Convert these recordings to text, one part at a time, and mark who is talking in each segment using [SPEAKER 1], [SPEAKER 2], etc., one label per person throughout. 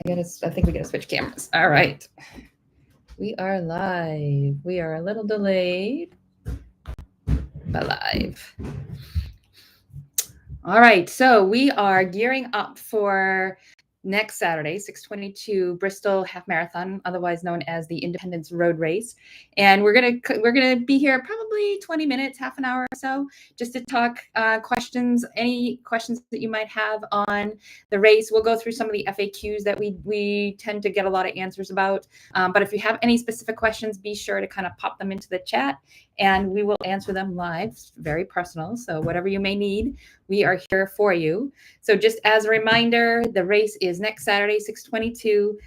[SPEAKER 1] I think we gotta switch cameras. All right. We are live. We are a little delayed, but live. All right. So we are gearing up for next Saturday, 6/22 Bristol Half Marathon, otherwise known as the Independence Road Race. And we're gonna be here probably 20 minutes, half an hour or so, just to talk questions, any questions that you might have on the race. We'll go through some of the FAQs that we tend to get a lot of answers about. But if you have any specific questions, be sure to kind of pop them into the chat, and we will answer them live. Very personal, so whatever you may need, we are here for you. So just as a reminder, the race is next Saturday, 6/22.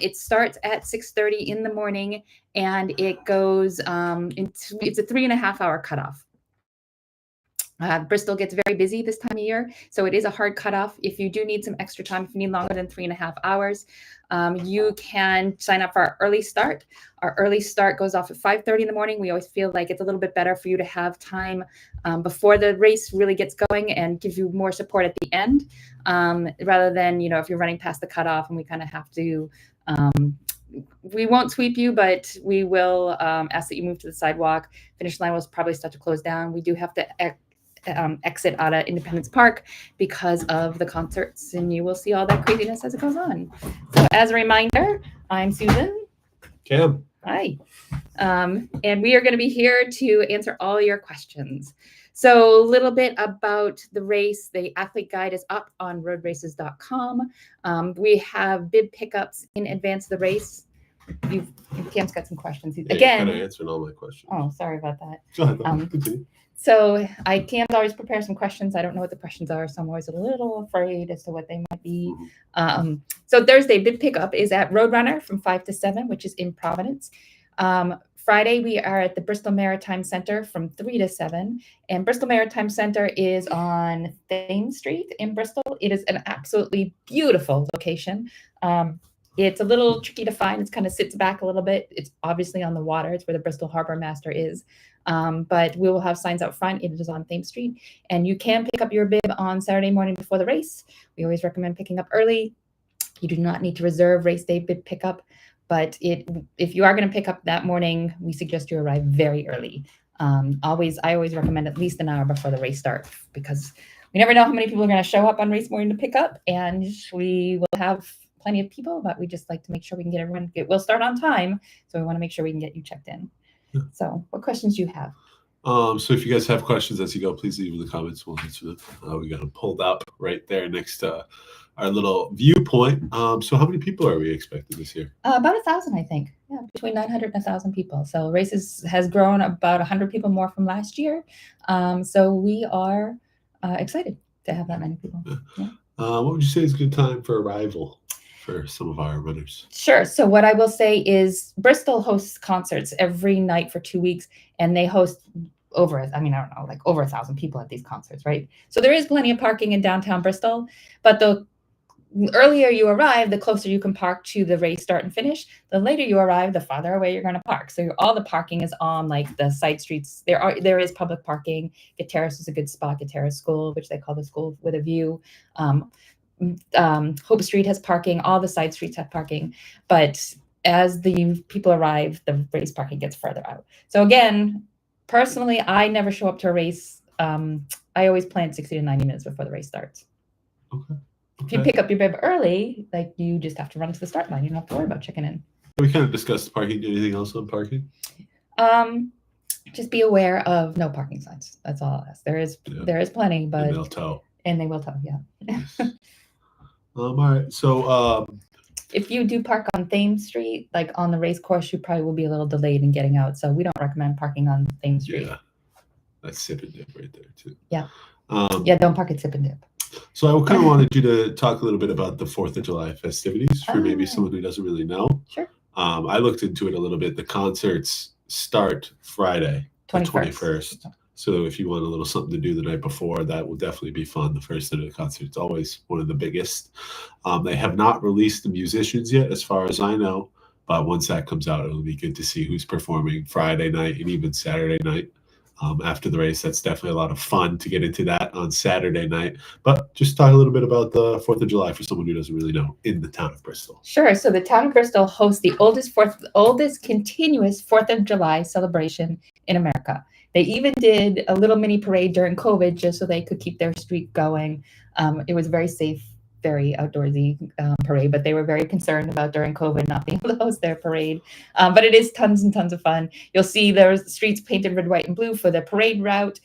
[SPEAKER 1] It starts at 6:30 in the morning, and it goes it's a 3.5 hour cutoff. Bristol gets very busy this time of year, so it is a hard cutoff. If you do need some extra time, if you need longer than 3.5 hours, you can sign up for our early start. Our early start goes off at 5:30 in the morning. We always feel like it's a little bit better for you to have time before the race really gets going and gives you more support at the end, rather than, if you're running past the cutoff and we kind of have to, we won't sweep you, but we will ask that you move to the sidewalk. Finish line will probably start to close down. We do have to exit out of Independence Park because of the concerts, and you will see all that craziness as it goes on. So as a reminder, I'm Susan.
[SPEAKER 2] Cam.
[SPEAKER 1] Hi. And we are going to be here to answer all your questions. So a little bit about the race. The athlete guide is up on roadraces.com. We have bib pickups in advance of the race. Cam's got some questions.
[SPEAKER 2] Yeah,
[SPEAKER 1] again,
[SPEAKER 2] you kind of answered all my questions.
[SPEAKER 1] Oh, sorry about that.
[SPEAKER 2] Go ahead. Continue.
[SPEAKER 1] So Cam's always prepares some questions. I don't know what the questions are, so I'm always a little afraid as to what they might be. So Thursday, bib pickup is at Roadrunner from 5 to 7, which is in Providence. Friday, we are at the Bristol Maritime Center from 3 to 7. And Bristol Maritime Center is on Thames Street in Bristol. It is an absolutely beautiful location. It's a little tricky to find. It kind of sits back a little bit. It's obviously on the water. It's where the Bristol Harbor Master is. But we will have signs out front. It is on Thames Street. And you can pick up your bib on Saturday morning before the race. We always recommend picking up early. You do not need to reserve race day bib pickup. But if you are going to pick up that morning, we suggest you arrive very early. I always recommend at least an hour before the race starts, because we never know how many people are going to show up on race morning to pick up. And we will have plenty of people, but we just like to make sure we can get everyone. We'll start on time, so we want to make sure we can get you checked in. Yeah. So what questions do you have?
[SPEAKER 2] So if you guys have questions as you go, please leave in the comments. We'll answer them. We got them pulled up right there next to our little viewpoint. So how many people are we expecting this year?
[SPEAKER 1] About 1,000, I think. Yeah, between 900 and 1,000 people. So races has grown about 100 people more from last year. So we are excited to have that many people.
[SPEAKER 2] Yeah. Yeah. What would you say is a good time for arrival for some of our runners?
[SPEAKER 1] Sure. So what I will say is Bristol hosts concerts every night for 2 weeks, and they host over 1,000 people at these concerts, right? So there is plenty of parking in downtown Bristol, but the earlier you arrive, the closer you can park to the race start and finish. The later you arrive, the farther away you're going to park. So all the parking is on like the side streets. There is public parking. Gutierrez is a good spot. Gutierrez School, which they call the school with a view. Hope Street has parking. All the side streets have parking. But as the people arrive, the race parking gets further out. So again, personally, I never show up to a race. I always plan 60 to 90 minutes before the race starts.
[SPEAKER 2] Okay.
[SPEAKER 1] If you pick up your bib early, like you just have to run to the start line. You don't have to worry about checking in.
[SPEAKER 2] We kind of discussed parking. Anything else on parking?
[SPEAKER 1] Just be aware of no parking signs. That's all I'll ask. There is plenty, but
[SPEAKER 2] and they'll tow.
[SPEAKER 1] And they will tow, yeah.
[SPEAKER 2] Yes. All right. So
[SPEAKER 1] if you do park on Thames Street, like on the race course, you probably will be a little delayed in getting out. So we don't recommend parking on Thames Street.
[SPEAKER 2] Yeah. That's Sip and Dip right there too.
[SPEAKER 1] Yeah. Don't park at Sip and Dip.
[SPEAKER 2] So I kind of wanted you to talk a little bit about the 4th of July festivities for maybe someone who doesn't really know.
[SPEAKER 1] Sure.
[SPEAKER 2] I looked into it a little bit. The concerts start Friday, the 21st. So if you want a little something to do the night before, that will definitely be fun. The first night of the concert is always one of the biggest. They have not released the musicians yet, as far as I know. But once that comes out, it'll be good to see who's performing Friday night and even Saturday night. after the race. That's definitely a lot of fun to get into that on Saturday night. But just talk a little bit about the 4th of July for someone who doesn't really know in the town of Bristol.
[SPEAKER 1] Sure. So the town of Bristol hosts the oldest continuous 4th of July celebration in America. They even did a little mini parade during COVID just so they could keep their streak going. It was very safe, very outdoorsy parade, but they were very concerned about during COVID not being able to host their parade. But it is tons and tons of fun. You'll see there's streets painted red, white, and blue for the parade route.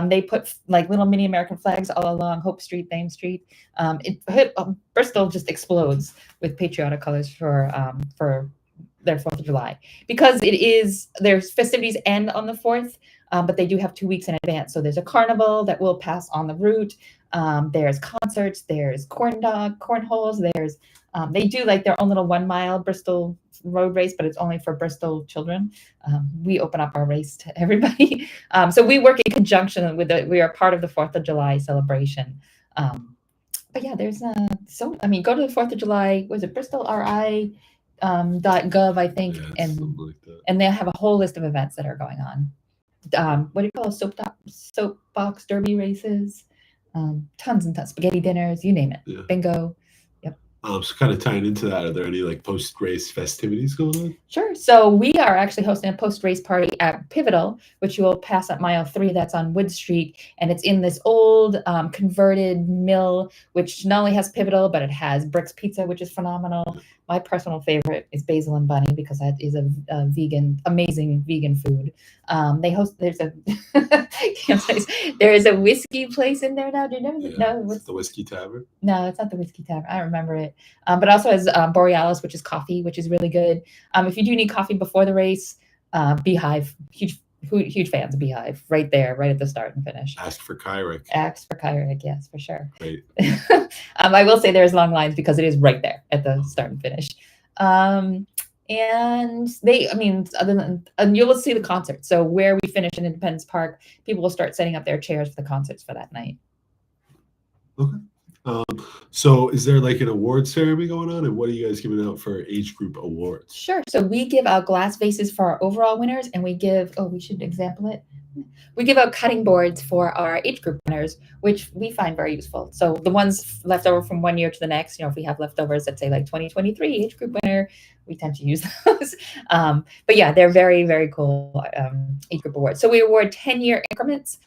[SPEAKER 1] They put like little mini American flags all along Hope Street, Thames Street. Bristol just explodes with patriotic colors for their 4th of July because their festivities end on the 4th. But they do have 2 weeks in advance. So there's a carnival that will pass on the route. There's concerts, there's cornholes, they do like their own little 1 mile Bristol road race, but it's only for Bristol children. We open up our race to everybody. So we work in conjunction with we are part of the 4th of July celebration. But yeah, there's go to the 4th of July, was it BristolRI.gov, I think,
[SPEAKER 2] Yeah,
[SPEAKER 1] and they have a whole list of events that are going on. What do you call soapbox derby races, tons and tons, spaghetti dinners, you name it. Yeah. Bingo. Yep.
[SPEAKER 2] So kind of tying into that, are there any like post-race festivities going on?
[SPEAKER 1] Sure. So we are actually hosting a post-race party at Pivotal, which you will pass at mile 3. That's on Wood Street, and it's in this old converted mill, which not only has Pivotal, but it has Bricks Pizza, which is phenomenal. My personal favorite is Basil and Bunny because that is a amazing vegan food. There's a whiskey place in there now. Do you know? No,
[SPEAKER 2] it's the Whiskey Tavern.
[SPEAKER 1] No, it's not the Whiskey Tavern. I remember it. But also has Borealis, which is coffee, which is really good. If you do need coffee before the race, Beehive, huge fans of Beehive, right there, right at the start and finish.
[SPEAKER 2] Ask for Kyrick,
[SPEAKER 1] yes, for sure.
[SPEAKER 2] Great.
[SPEAKER 1] I will say there's long lines because it is right there at the start and finish. And you will see the concert. So where we finish in Independence Park, people will start setting up their chairs for the concerts for that night.
[SPEAKER 2] Okay. So is there like an award ceremony going on, and what are you guys giving out for age group awards?
[SPEAKER 1] Sure. So we give out glass vases for our overall winners, and we should example it. We give out cutting boards for our age group winners, which we find very useful. So the ones left over from one year to the next, if we have leftovers that say like 2023 age group winner, we tend to use those. But yeah, they're very, very cool age group awards. So we award 10-year increments.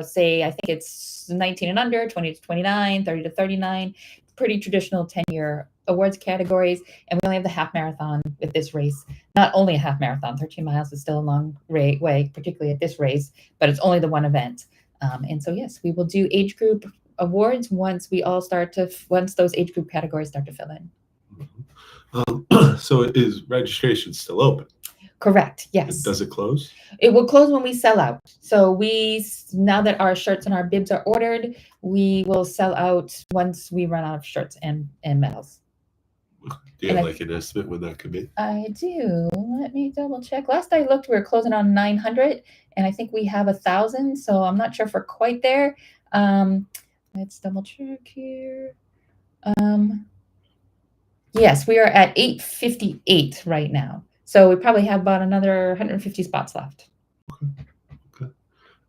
[SPEAKER 1] Say I think it's 19 and under, 20 to 29, 30 to 39, pretty traditional 10-year awards categories. And we only have the half marathon with this race. Not only a half marathon, 13 miles is still a long way, particularly at this race, but it's only the one event. And so, yes, we will do age group awards once those age group categories start to fill in.
[SPEAKER 2] So is registration still open?
[SPEAKER 1] Correct. Yes.
[SPEAKER 2] Does it close?
[SPEAKER 1] It will close when we sell out. So now that our shirts and our bibs are ordered, we will sell out once we run out of shirts and medals.
[SPEAKER 2] Do you have an estimate when that could be?
[SPEAKER 1] I do. Let me double check. Last I looked, we were closing on 900, and I think we have 1,000. So I'm not sure if we're quite there. Let's double check here. Yes, we are at 858 right now. So we probably have about another 150 spots left.
[SPEAKER 2] Okay.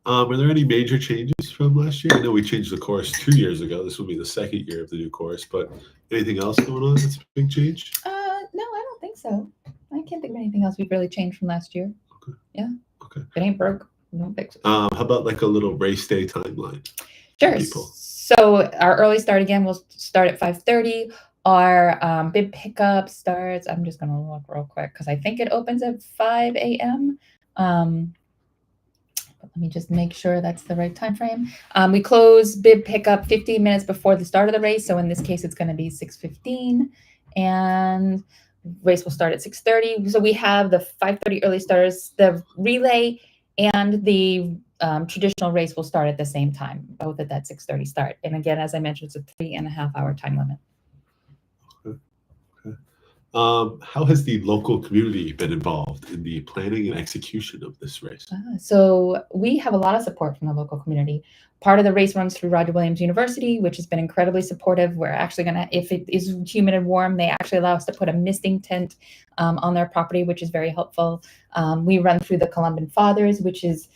[SPEAKER 2] Were there any major changes from last year? I know we changed the course 2 years ago. This will be the 2nd year of the new course, but anything else going on that's a big change?
[SPEAKER 1] No, I don't think so. I can't think of anything else we've really changed from last year.
[SPEAKER 2] Okay.
[SPEAKER 1] Yeah.
[SPEAKER 2] Okay.
[SPEAKER 1] If it ain't broke, don't fix it.
[SPEAKER 2] How about like a little race day timeline?
[SPEAKER 1] Sure. So our early start again will start at 5:30. Our bib pickup starts, I'm just going to look real quick because I think it opens at 5 a.m. Let me just make sure that's the right time frame. We close bib pickup 15 minutes before the start of the race. So in this case, it's going to be 6:15. And race will start at 6:30. So we have the 5:30 early starters, the relay and the traditional race will start at the same time, both at that 6:30 start. And again, as I mentioned, it's a 3.5 hour time limit.
[SPEAKER 2] How has the local community been involved in the planning and execution of this race?
[SPEAKER 1] So we have a lot of support from the local community. Part of the race runs through Roger Williams University, which has been incredibly supportive. We're actually going to, if it is humid and warm, they actually allow us to put a misting tent on their property, which is very helpful. We run through the Columban Fathers, which is,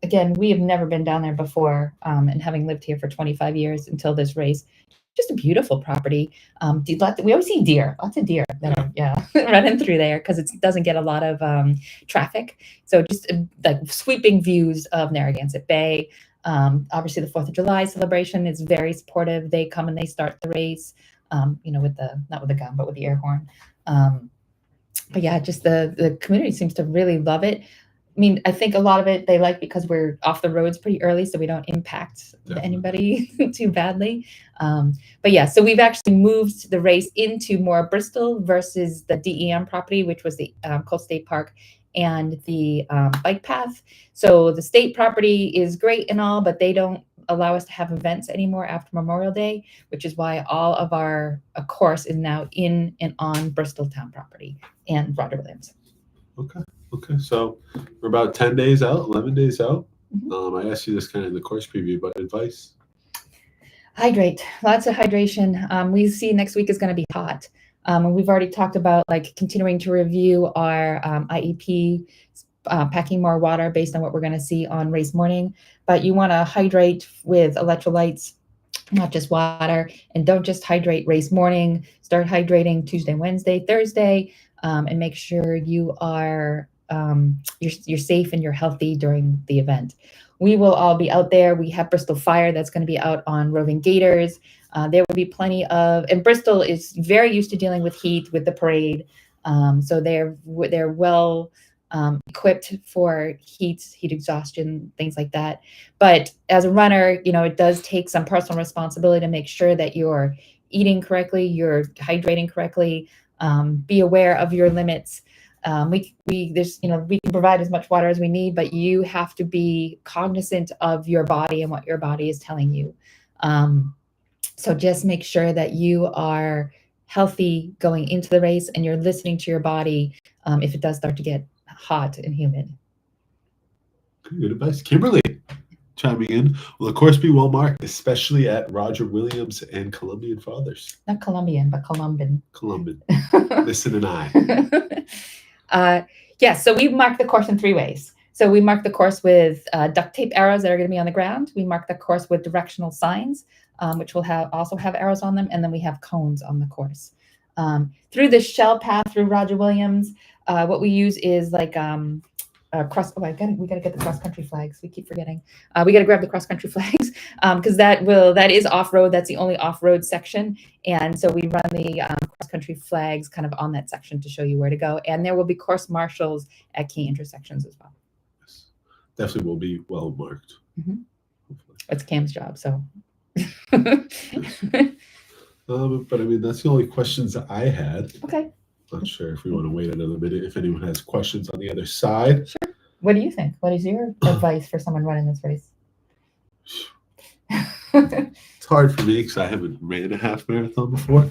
[SPEAKER 1] again, we have never been down there before, and having lived here for 25 years until this race, just a beautiful property. We always see deer, lots of deer that are running through there because it doesn't get a lot of traffic. So just like sweeping views of Narragansett Bay. Obviously, the 4th of July celebration is very supportive. They come and they start the race, with not with the gun, but with the air horn. But yeah, just the community seems to really love it. I mean, I think a lot of it they like because we're off the roads pretty early, so we don't impact anybody too badly. But yeah, so we've actually moved the race into more Bristol versus the DEM property, which was the Coal State Park and the bike path. So the state property is great and all, but they don't allow us to have events anymore after Memorial Day, which is why all of our course is now in and on Bristol town property and Roger Williams.
[SPEAKER 2] Okay, so we're about 10 days out, 11 days out. I asked you this kind of in the course preview, but advice?
[SPEAKER 1] Hydrate, lots of hydration. We see next week is going to be hot. And we've already talked about like continuing to review our IEP, packing more water based on what we're going to see on race morning. But you want to hydrate with electrolytes, not just water, and don't just hydrate race morning. Start hydrating Tuesday, Wednesday, Thursday, and make sure you are you're safe and you're healthy during the event. We will all be out there. We have Bristol Fire that's going to be out on roving gators. There will be plenty of, and Bristol is very used to dealing with heat with the parade, so they're well equipped for heat exhaustion, things like that. But as a runner, it does take some personal responsibility to make sure that you're eating correctly, you're hydrating correctly. Be aware of your limits. We can provide as much water as we need, but you have to be cognizant of your body and what your body is telling you. So just make sure that you are healthy going into the race and you're listening to your body if it does start to get hot and humid.
[SPEAKER 2] Good advice. Kimberly chiming in. Will the course be well marked, especially at Roger Williams and Columbian Fathers?
[SPEAKER 1] Not Columbian, but Columban.
[SPEAKER 2] Columban. Listen and I.
[SPEAKER 1] Yes, so we mark the course in 3 ways. So we mark the course with duct tape arrows that are going to be on the ground. We mark the course with directional signs, which will also have arrows on them, and then we have cones on the course. Through the shell path through Roger Williams, what we use is like we gotta get the cross country flags. We keep forgetting. We gotta grab the cross country flags because that is off road. That's the only off road section, and so we run the cross country flags kind of on that section to show you where to go. And there will be course marshals at key intersections as well.
[SPEAKER 2] Yes. Definitely will be well marked.
[SPEAKER 1] It's Cam's job, so.
[SPEAKER 2] But I mean, that's the only questions that I had.
[SPEAKER 1] Okay.
[SPEAKER 2] Not sure if we want to wait another minute if anyone has questions on the other side.
[SPEAKER 1] Sure. What do you think? What is your advice for someone running this race?
[SPEAKER 2] It's hard for me because I haven't ran a half marathon before,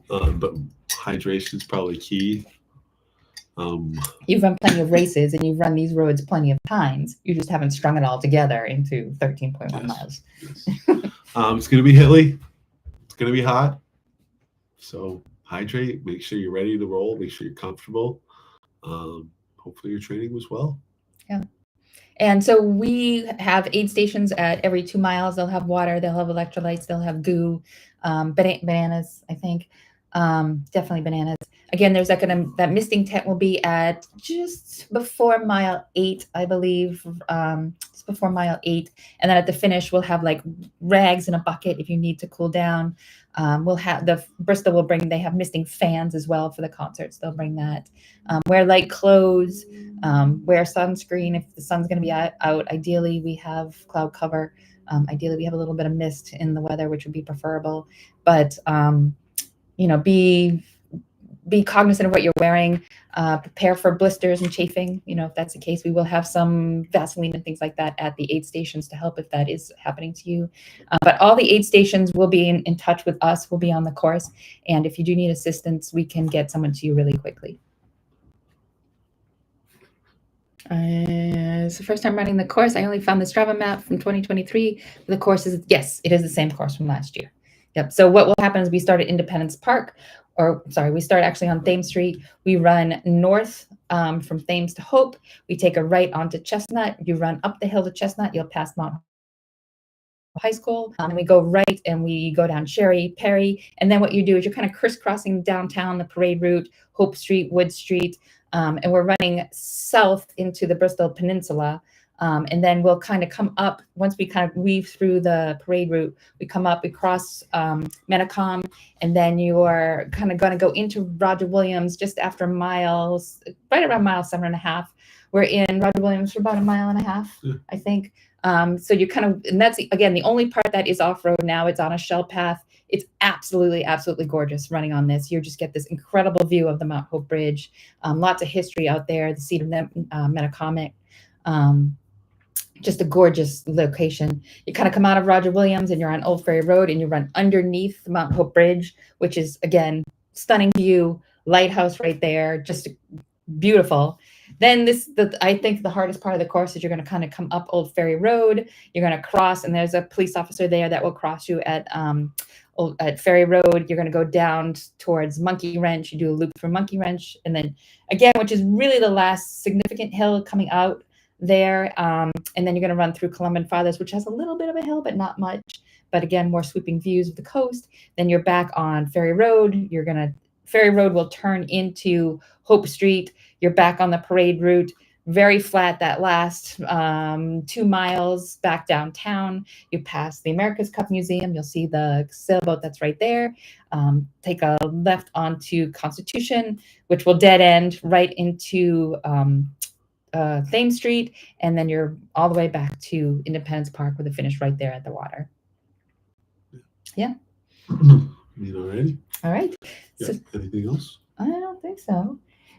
[SPEAKER 2] but hydration is probably key.
[SPEAKER 1] You've run plenty of races and you've run these roads plenty of times. You just haven't strung it all together into 13.1 miles.
[SPEAKER 2] Yes. It's going to be hilly. It's going to be hot. So hydrate, make sure you're ready to roll, make sure you're comfortable. Hopefully your training was well.
[SPEAKER 1] Yeah. And so we have aid stations at every 2 miles. They'll have water, they'll have electrolytes, they'll have goo, bananas, I think. Definitely bananas. Again, there's that misting tent will be at just before mile 8, I believe. Just before mile 8. And then at the finish, we'll have like rags in a bucket if you need to cool down. We'll have Bristol they have misting fans as well for the concerts. They'll bring that. Wear light clothes, wear sunscreen if the sun's going to be out. Ideally, we have cloud cover. Ideally, we have a little bit of mist in the weather, which would be preferable. But, be cognizant of what you're wearing. Prepare for blisters and chafing. If that's the case, we will have some Vaseline and things like that at the aid stations to help if that is happening to you. But all the aid stations will be in touch with us. We'll be on the course. And if you do need assistance, we can get someone to you really quickly. It's the first time running the course. I only found the Strava map from 2023. The course is, yes, it is the same course from last year. Yep. So what will happen is we start at Independence Park, we start actually on Thames Street. We run north from Thames to Hope. We take a right onto Chestnut. You run up the hill to Chestnut. You'll pass Mount High School. And we go right and we go down Sherry, Perry. And then what you do is you're kind of crisscrossing downtown the parade route, Hope Street, Wood Street. And we're running south into the Bristol Peninsula. And then we'll kind of come up, once we kind of weave through the parade route, we come up, we cross Menacom, and then you are kind of going to go into Roger Williams just after miles, right around mile 7.5. We're in Roger Williams for about 1.5 miles, I think. So you kind of, and that's, again, the only part that is off-road now. It's on a shell path. It's absolutely, absolutely gorgeous running on this. You just get this incredible view of the Mount Hope Bridge. Lots of history out there, the seat of Metacomet. Just a gorgeous location. You kind of come out of Roger Williams and you're on Old Ferry Road and you run underneath the Mount Hope Bridge, which is, again, stunning view, lighthouse right there, just beautiful. Then I think the hardest part of the course is you're going to kind of come up Old Ferry Road. You're going to cross, and there's a police officer there that will cross you at Ferry Road. You're going to go down towards Monkey Wrench. You do a loop from Monkey Wrench, and then again, which is really the last significant hill coming out there. And then you're going to run through Columban Fathers, which has a little bit of a hill, but not much. But again, more sweeping views of the coast. Then you're back on Ferry Road. Ferry Road will turn into Hope Street. You're back on the parade route, very flat that last 2 miles back downtown. You pass the America's Cup Museum. You'll see the sailboat that's right there. Take a left onto Constitution, which will dead end right into Thames Street, and then you're all the way back to Independence Park with a finish right there at the water. Yeah.
[SPEAKER 2] Alrighty.
[SPEAKER 1] All right.
[SPEAKER 2] Yeah.
[SPEAKER 1] So,
[SPEAKER 2] anything else?
[SPEAKER 1] I don't think so.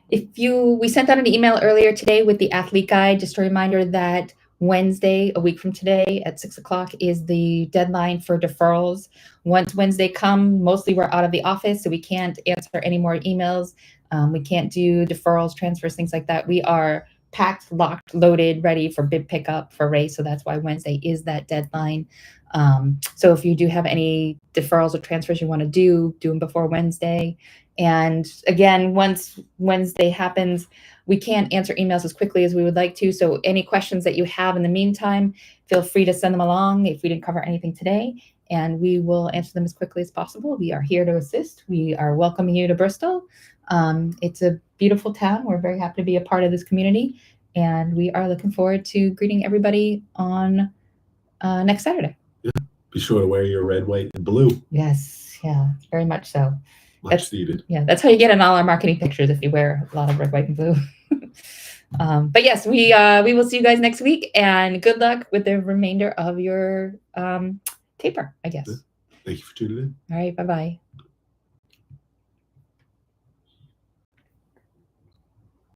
[SPEAKER 1] We sent out an email earlier today with the athlete guide. Just a reminder that Wednesday, a week from today at 6 o'clock is the deadline for deferrals. Once Wednesday come, mostly we're out of the office, so we can't answer any more emails. We can't do deferrals, transfers, things like that. We are packed, locked, loaded, ready for bid pickup for race. So that's why Wednesday is that deadline. So if you do have any deferrals or transfers you want to do them before Wednesday. And again, once Wednesday happens, we can't answer emails as quickly as we would like to. So any questions that you have in the meantime, feel free to send them along if we didn't cover anything today, and we will answer them as quickly as possible. We are here to assist. We are welcoming you to Bristol. It's a beautiful town. We're very happy to be a part of this community, and we are looking forward to greeting everybody on next Saturday.
[SPEAKER 2] Yeah. Be sure to wear your red, white, and blue.
[SPEAKER 1] Yes. Yeah, very much so.
[SPEAKER 2] Much needed.
[SPEAKER 1] Yeah, that's how you get in all our marketing pictures, if you wear a lot of red, white, and blue. But yes, we will see you guys next week, and good luck with the remainder of your taper, I guess.
[SPEAKER 2] Thank you for tuning in.
[SPEAKER 1] All right, bye-bye.